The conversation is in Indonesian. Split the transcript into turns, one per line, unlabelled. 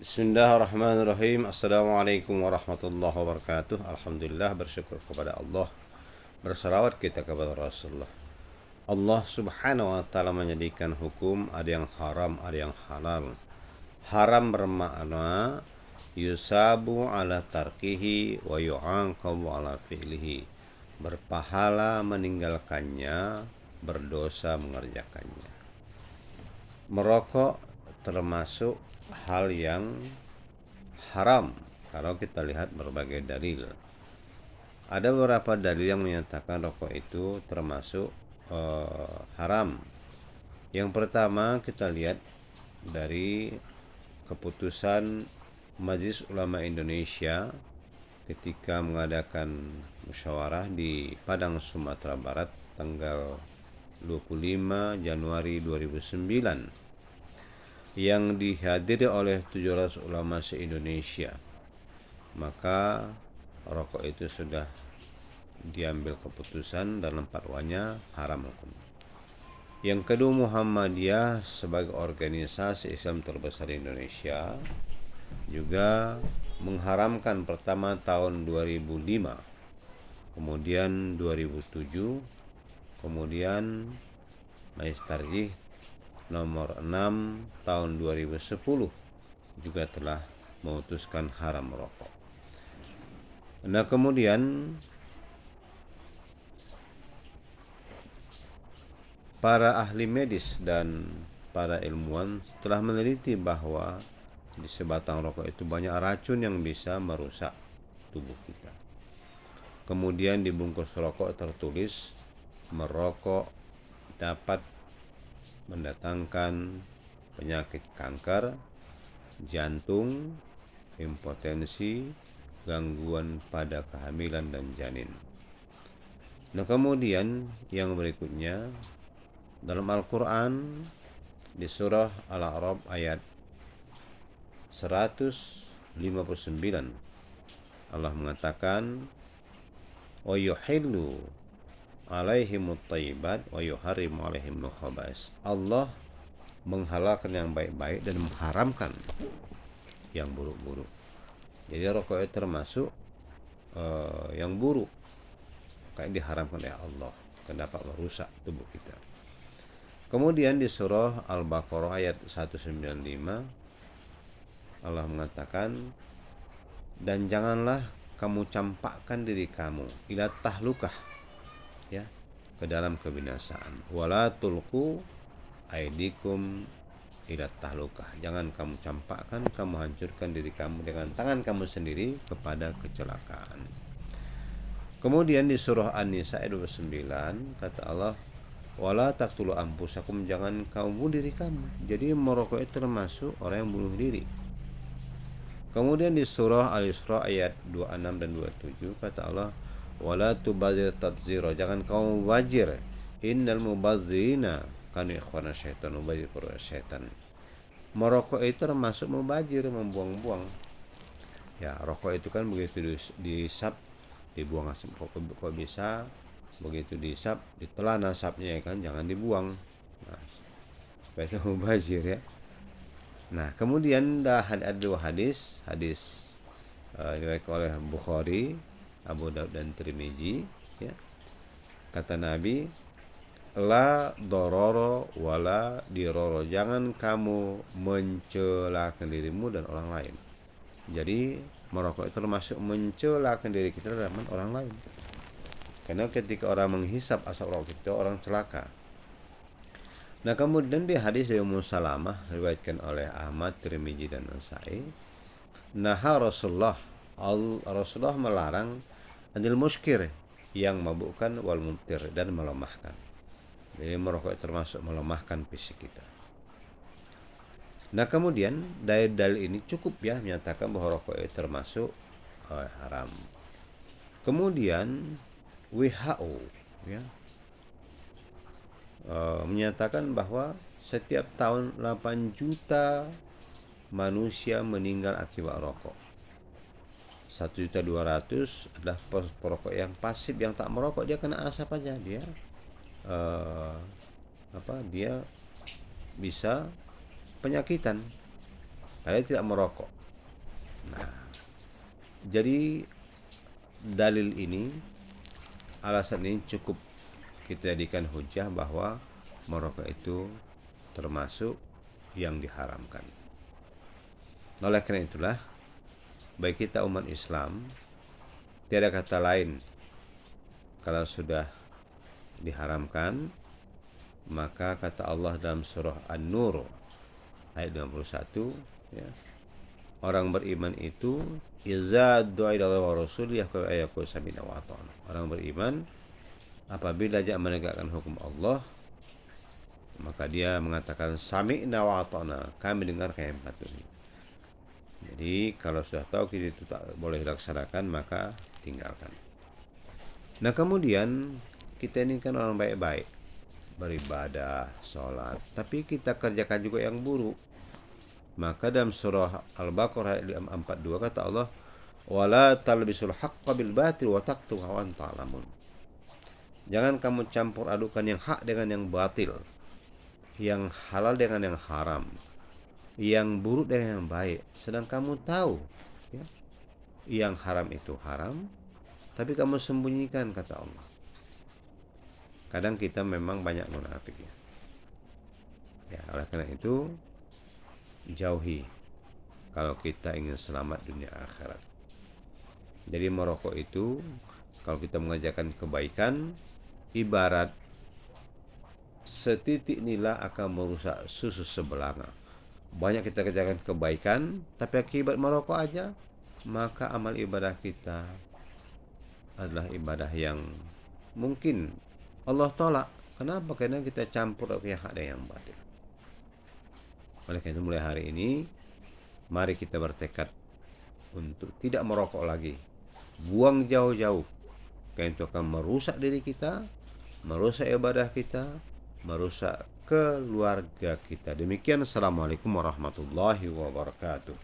Bismillahirrahmanirrahim. Assalamualaikum warahmatullahi wabarakatuh. Alhamdulillah, bersyukur kepada Allah, bersalawat kita kepada Rasulullah. Allah subhanahu wa ta'ala menjadikan hukum ada yang haram, ada yang halal. Haram bermakna yusabu ala tarkihi wa yu'aqabu ala fi'lihi, berpahala meninggalkannya, berdosa mengerjakannya. Merokok termasuk hal yang haram kalau kita lihat berbagai dalil. Ada beberapa dalil yang menyatakan rokok itu termasuk haram. Yang pertama kita lihat dari keputusan Majelis Ulama Indonesia ketika mengadakan musyawarah di Padang, Sumatera Barat tanggal 25 Januari 2009 yang dihadiri oleh 700 ulama se-Indonesia. Maka rokok itu sudah diambil keputusan dalam fatwanya haram hukum. Yang kedua, Muhammadiyah sebagai organisasi Islam terbesar di Indonesia juga mengharamkan pertama tahun 2005, kemudian 2007, kemudian Majelis Tarjih nomor 6 tahun 2010 juga telah memutuskan haram merokok. Nah, kemudian para ahli medis dan para ilmuwan telah meneliti bahwa di sebatang rokok itu banyak racun yang bisa merusak tubuh kita. Kemudian di bungkus rokok tertulis merokok dapat mendatangkan penyakit kanker, jantung, impotensi, gangguan pada kehamilan dan janin. Nah, kemudian yang berikutnya dalam Al-Quran di surah Al-A'raf ayat 159 Allah mengatakan wa yuhillu alaihimut thayyibat wa yuharrimu alaihimul khaba'is. Allah menghalalkan yang baik-baik dan mengharamkan yang buruk-buruk. Jadi rokok itu termasuk yang buruk, kayak diharamkan oleh Allah karena dapat merusak tubuh kita. Kemudian di surah Al-Baqarah ayat 195 Allah mengatakan, dan janganlah kamu campakkan diri kamu ila tahlukah, ya, ke dalam kebinasaan. Wala tulqu aidikum ila tahlukah. Jangan kamu campakkan, kamu hancurkan diri kamu dengan tangan kamu sendiri kepada kecelakaan. Kemudian di surah An-Nisa ayat 29 kata Allah, wala taqtulu anfusakum, jangan kamu bunuh diri kamu. Jadi merokok itu termasuk orang yang bunuh diri. Kemudian di surah Al-Isra ayat 26 dan 27 kata Allah, wala tubadzir tabdzira, jangan kamu mubazir, innal mubadzirina kanu ikhwana syaitan, mubazir qurra syaitan. Merokok itu termasuk mubazir, membuang-buang. Ya, rokok itu kan begitu disap dibuang asap. Kok bisa begitu disap ditelan asapnya, ya kan, jangan dibuang. Nah, supaya itu mubazir, ya. Nah, kemudian ada dua hadis diriwayatkan oleh Bukhari, Abu Daud dan Tirmizi, ya. Kata Nabi, la dororo wala diroro, jangan kamu mencelakan dirimu dan orang lain. Jadi merokok itu termasuk mencelakan diri kita dan orang lain. Karena ketika orang menghisap asap rokok itu orang celaka. Nah, kemudian di hadis dari Ummu Salamah diriwayatkan oleh Ahmad, Tirmizi dan Nasa'i, naha Rasulullah melarang anil muskir, yang mabukkan, wal muntir, dan melemahkan. Jadi merokok termasuk melemahkan fisik kita. Nah, kemudian dalil ini cukup, ya, menyatakan bahwa rokok itu termasuk haram. Kemudian WHO, ya, menyatakan bahwa setiap tahun 8 juta manusia meninggal akibat rokok. 1.200.000 adalah perokok yang pasif, yang tak merokok, dia kena asap aja, dia dia bisa penyakitan. karena dia tidak merokok. Nah, jadi dalil ini, alasan ini cukup kita jadikan hujah bahwa merokok itu termasuk yang diharamkan. Oleh karena itulah, baik kita umat Islam, tiada kata lain kalau sudah diharamkan, maka kata Allah dalam surah An-Nur ayat 51, ya, orang beriman itu iza du'a ila Allah wa rasul yaqul ayaqul samina wa ata'na. Orang beriman apabila dia menegakkan hukum Allah, maka dia mengatakan sami'na wa ata'na, kami dengar, kami patuhi. Jadi kalau sudah tahu kita itu tak boleh dilaksanakan, maka tinggalkan. Nah, kemudian kita ini kan orang baik-baik, beribadah, sholat, tapi kita kerjakan juga yang buruk. Maka dalam surah Al-Baqarah ayat 42 kata Allah, wala talbisul haqqa bil batil wa taqtu wa antum ta'lamun. Jangan kamu campur adukan yang hak dengan yang batil, yang halal dengan yang haram, yang buruk dengan yang baik, sedang kamu tahu, ya, yang haram itu haram, tapi kamu sembunyikan, kata Allah. Kadang kita memang banyak munafik, ya. Ya, oleh karena itu jauhi kalau kita ingin selamat dunia akhirat. Jadi merokok itu, kalau kita mengajarkan kebaikan, ibarat setitik nila akan merusak susu sebelanga. Banyak kita kerjakan kebaikan, tapi akibat merokok aja, maka amal ibadah kita adalah ibadah yang mungkin Allah tolak. Kenapa? Karena kita campur yang hak dan yang batil. Oleh karena itu mulai hari ini, mari kita bertekad untuk tidak merokok lagi. Buang jauh-jauh, karena itu akan merusak diri kita, merusak ibadah kita, merusak keluarga kita. Demikian, assalamualaikum warahmatullahi wabarakatuh.